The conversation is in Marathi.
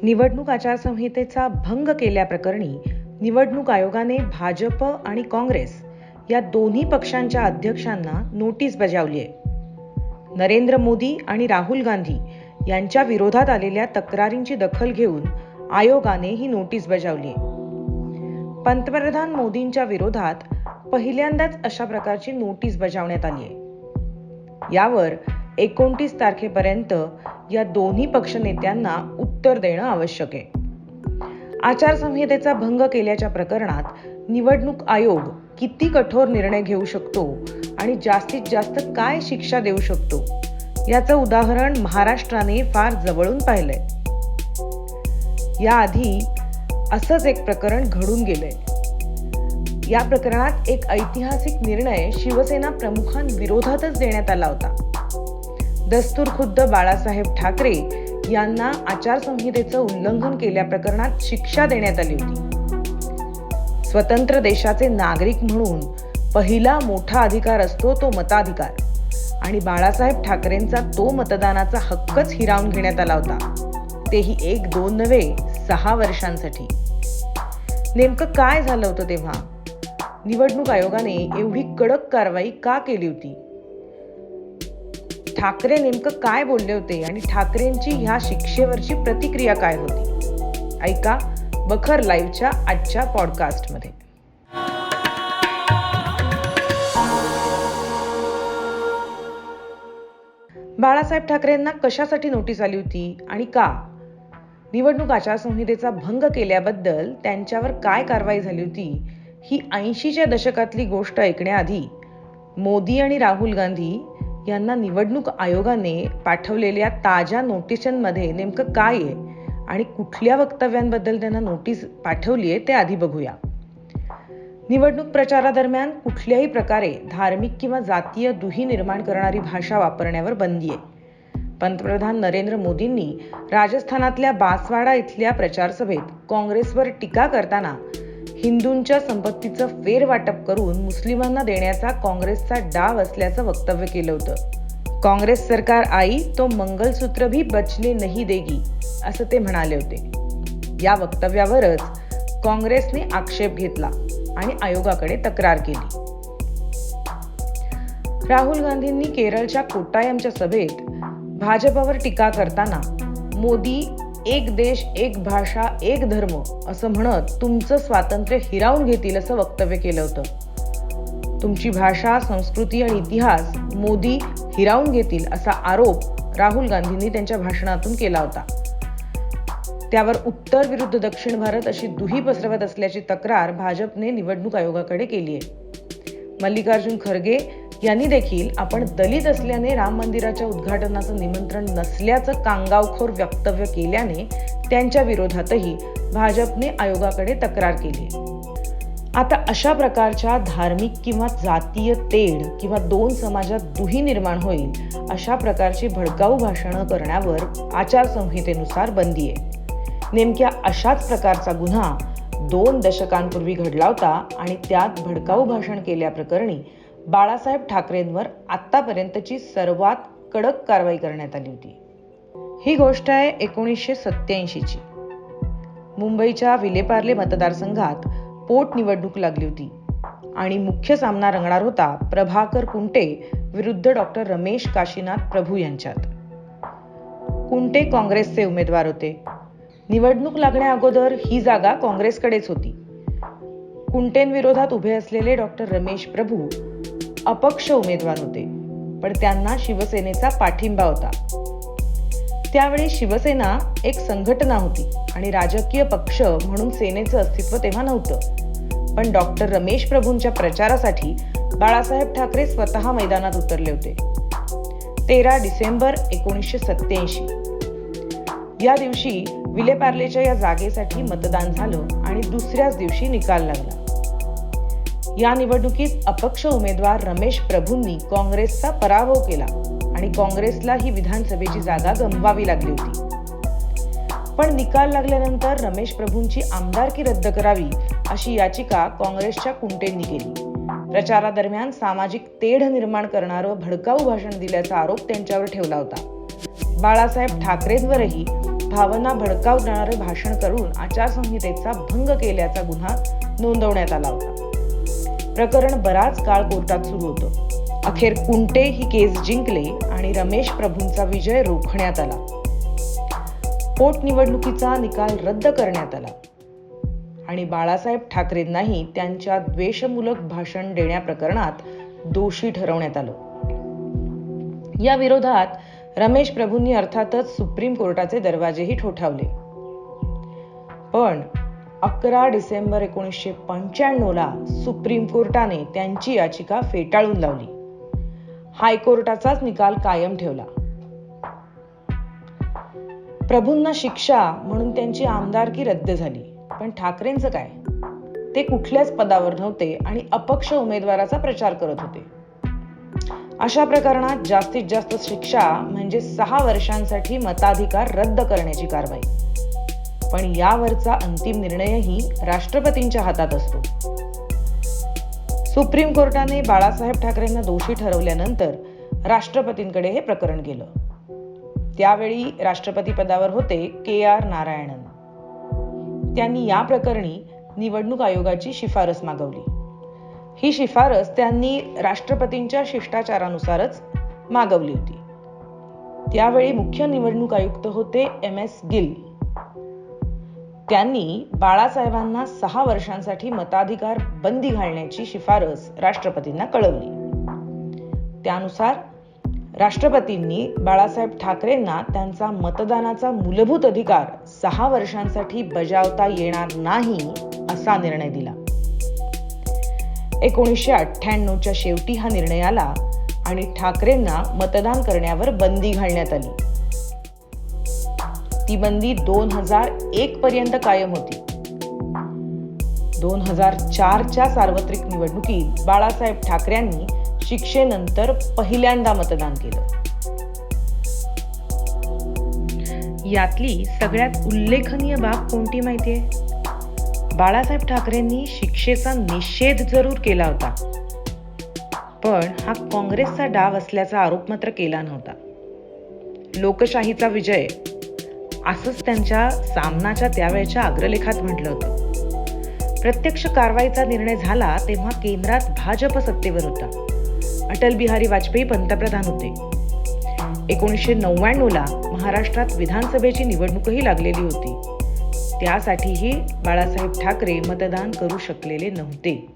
निवडणूक आचारसंहितेचा भंग केल्याप्रकरणी निवडणूक आयोगाने भाजप आणि काँग्रेस या दोन्ही पक्षांच्या अध्यक्षांना नोटीस बजावली आहे. नरेंद्र मोदी आणि राहुल गांधी यांच्या विरोधात आलेल्या तक्रारींची दखल घेऊन आयोगाने ही नोटीस बजावली आहे. पंतप्रधान मोदींच्या विरोधात पहिल्यांदाच अशा प्रकारची नोटीस बजावण्यात आली आहे. यावर 29 तारखेपर्यंत या दोन्ही पक्षनेत्यांना उत्तर देणं आवश्यक आहे. आचारसंहितेचा भंग केल्याच्या प्रकरणात निवडणूक आयोग किती कठोर निर्णय घेऊ शकतो आणि जास्तीत जास्त काय शिक्षा देऊ शकतो याचं उदाहरण महाराष्ट्राने फार जवळून पाहिलंय. याआधी असंच एक प्रकरण घडून गेलंय. या प्रकरणात एक ऐतिहासिक निर्णय शिवसेना प्रमुखांविरोधातच देण्यात आला होता. दस्तूरखुद्द बाळासाहेब ठाकरे यांना आचारसंहितेचं उल्लंघन केल्याप्रकरणात शिक्षा देण्यात आली होती. स्वतंत्र देशाचे नागरिक म्हणून पहिला मोठा अधिकार असतो तो मताधिकार, आणि बाळासाहेब ठाकरेंचा तो मतदानाचा हक्कच हिरावून घेण्यात आला होता, तेही 1-2 नव्हे 6 वर्षांसाठी. नेमकं काय झालं होतं तेव्हा? निवडणूक आयोगाने एवढी कडक कारवाई का केली होती? ठाकरे नेमकं काय बोलले होते आणि ठाकरेंची ह्या शिक्षेवरची प्रतिक्रिया काय होती? ऐका बखर लाईव्हच्या आजच्या पॉडकास्टमध्ये. बाळासाहेब ठाकरेंना कशासाठी नोटीस आली होती आणि का? निवडणूक आचारसंहितेचा भंग केल्याबद्दल त्यांच्यावर काय कारवाई झाली होती ही 80च्या दशकातली गोष्ट ऐकण्याआधी मोदी आणि राहुल गांधी यांना निवडणूक आयोगाने पाठवलेल्या ताज्या नोटिसांमध्ये नेमकं काय आहे आणि कुठल्या वक्तव्यांबद्दल त्यांना नोटीस पाठवली आहे ते आधी बघूया. निवडणूक प्रचारादरम्यान कुठल्याही प्रकारे धार्मिक किंवा जातीय दुही निर्माण करणारी भाषा वापरण्यावर बंदी आहे. पंतप्रधान नरेंद्र मोदींनी राजस्थानातल्या बांसवाडा इथल्या प्रचारसभेत काँग्रेसवर टीका करताना हिंदूंच्या संपत्तीचं फेरवाटप करून मुस्लिमांना देण्याचा काँग्रेसचा डाव असल्याचं वक्तव्य केलं होतं. काँग्रेस सरकार आई तो मंगलसूत्र भी बचने नहीं देगी असं ते म्हणाले होते. या वक्तव्यावरच काँग्रेसने आक्षेप घेतला आणि आयोगाकडे तक्रार केली. राहुल गांधींनी केरळच्या कोट्टायमच्या सभेत भाजपवर टीका करताना मोदी एक देश एक भाषा एक धर्म असं म्हणत तुमचं स्वातंत्र्य हिरावून घेतील असं वक्तव्य केलं होतं. तुमची भाषा, संस्कृती आणि इतिहास मोदी हिरावून घेतील असा आरोप राहुल गांधींनी त्यांच्या भाषणातून केला होता. त्यावर उत्तर विरुद्ध दक्षिण भारत अशी दुही पसरवत असल्याची तक्रार भाजपने निवडणूक आयोगाकडे केली आहे. मल्लिकार्जुन खरगे यांनी देखील आपण दलित असल्याने राम मंदिराच्या उद्घाटनाचं निमंत्रण नसल्याचं कांगावखोर वक्तव्य केल्याने त्यांच्या विरोधातही भाजपने आयोगाकडे तक्रार केली. आता अशा प्रकारच्या धार्मिक किंवा जातीय तेढ किंवा 2 समाजात दुही निर्माण होईल अशा प्रकारची भडकाऊ भाषणं करण्यावर आचारसंहितेनुसार बंदी आहे. नेमक्या अशाच प्रकारचा गुन्हा 2 दशकांपूर्वी घडला होता आणि त्यात भडकाऊ भाषण केल्याप्रकरणी बाळासाहेब ठाकरेंवर आतापर्यंतची सर्वात कडक कारवाई करण्यात आली होती. ही गोष्ट आहे 1987ची. मुंबईच्या विलेपार्ले मतदारसंघात पोटनिवडणूक लागली होती आणि मुख्य सामना रंगणार होता प्रभाकर कुंटे विरुद्ध डॉक्टर रमेश काशीनाथ प्रभू यांच्यात. कुंटे काँग्रेसचे उमेदवार होते. निवडणूक लागण्याअगोदर ही जागा काँग्रेसकडेच होती. कुंटेंविरोधात उभे असलेले डॉक्टर रमेश प्रभू अपक्ष उमेदवार होते, पण त्यांना शिवसेनेचा पाठिंबा होता. त्यावेळी शिवसेना एक संघटना होती आणि राजकीय पक्ष म्हणून सेनेचं अस्तित्व तेव्हा नव्हतं. पण डॉक्टर रमेश प्रभूंच्या प्रचारासाठी बाळासाहेब ठाकरे स्वतः मैदानात उतरले होते. 13 डिसेंबर 1987 या दिवशी विलेपार्लेच्या या जागेसाठी मतदान झालं आणि दुसऱ्याच दिवशी निकाल लागला. या निवडणुकीत अपक्ष उमेदवार रमेश प्रभूंनी काँग्रेसचा पराभव केला आणि काँग्रेसला ही विधानसभेची जागा गमवावी लागली होती. पण निकाल लागल्यानंतर रमेश प्रभूंची आमदारकी रद्द करावी अशी याचिका काँग्रेसच्या कुंटेंनी केली. प्रचारादरम्यान सामाजिक तेढ निर्माण करणारं भडकाऊ भाषण दिल्याचा आरोप त्यांच्यावर ठेवला होता. बाळासाहेब ठाकरेंवरही भावना भडकावणारे भाषण करून आचारसंहितेचा भंग केल्याचा गुन्हा नोंदवण्यात आला होता. प्रकरण बराच काळ कोर्टात सुरू होतं. अखेर कुंटे ही केस जिंकले आणि रमेश प्रभूंचा विजय रोखण्यात आला. पोटनिवडणुकीचा निकाल रद्द करण्यात आला आणि बाळासाहेब ठाकरेंनाही त्यांच्या द्वेषमूलक भाषण देण्याप्रकरणात दोषी ठरवण्यात आलं. या विरोधात रमेश प्रभूंनी अर्थातच सुप्रीम कोर्टाचे दरवाजेही ठोठावले. पण 11 डिसेंबर 1995ला सुप्रीम कोर्टाने त्यांची याचिका फेटाळून लावली. हायकोर्टाचाच निकाल कायम ठेवला. प्रभूंना शिक्षा म्हणून त्यांची आमदारकी रद्द झाली. पण ठाकरेंचं काय? ते कुठल्याच पदावर नव्हते आणि अपक्ष उमेदवाराचा प्रचार करत होते. अशा प्रकरणात जास्तीत जास्त शिक्षा म्हणजे 6 वर्षांसाठी मताधिकार रद्द करण्याची कारवाई. पण यावरचा अंतिम निर्णयही राष्ट्रपतींच्या हातात असतो. सुप्रीम कोर्टाने बाळासाहेब ठाकरेंना दोषी ठरवल्यानंतर राष्ट्रपतींकडे हे प्रकरण गेलं. त्यावेळी राष्ट्रपती पदावर होते KR नारायणन. त्यांनी या प्रकरणी निवडणूक आयोगाची शिफारस मागवली. ही शिफारस त्यांनी राष्ट्रपतींच्या शिष्टाचारानुसारच मागवली होती. त्यावेळी मुख्य निवडणूक आयुक्त होते MS गिल. त्यांनी बाळासाहेबांना 6 वर्षांसाठी मताधिकार बंदी घालण्याची शिफारस राष्ट्रपतींना कळवली. त्यानुसार राष्ट्रपतींनी बाळासाहेब ठाकरेंना त्यांचा मतदानाचा मूलभूत अधिकार 6 वर्षांसाठी बजावता येणार नाही असा निर्णय दिला. 1998च्या शेवटी हा निर्णय आला आणि ठाकरेंना मतदान करण्यावर बंदी घालण्यात आली. ती बंदी 2001 पर्यंत कायम होती. 2004च्या सार्वत्रिक निवडणुकीत बाळासाहेब ठाकरेंनी शिक्षेनंतर पहिल्यांदा मतदान केलं. यातली सगळ्यात उल्लेखनीय बाब कोणती माहितीये? बाळासाहेब ठाकरेंनी शिक्षेचा निषेध जरूर केला होता, पण हा काँग्रेसचा डाव असल्याचा आरोप मात्र केला नव्हता. लोकशाहीचा विजय असंच त्यांच्या सामनाच्या त्यावेळच्या अग्रलेखात म्हटलं होतं. प्रत्यक्ष कारवाईचा निर्णय झाला तेव्हा केंद्रात भाजप सत्तेवर होता. अटल बिहारी वाजपेयी पंतप्रधान होते. 1999ला महाराष्ट्रात विधानसभेची निवडणूकही लागलेली होती. त्यासाठीही बाळासाहेब ठाकरे मतदान करू शकलेले नव्हते.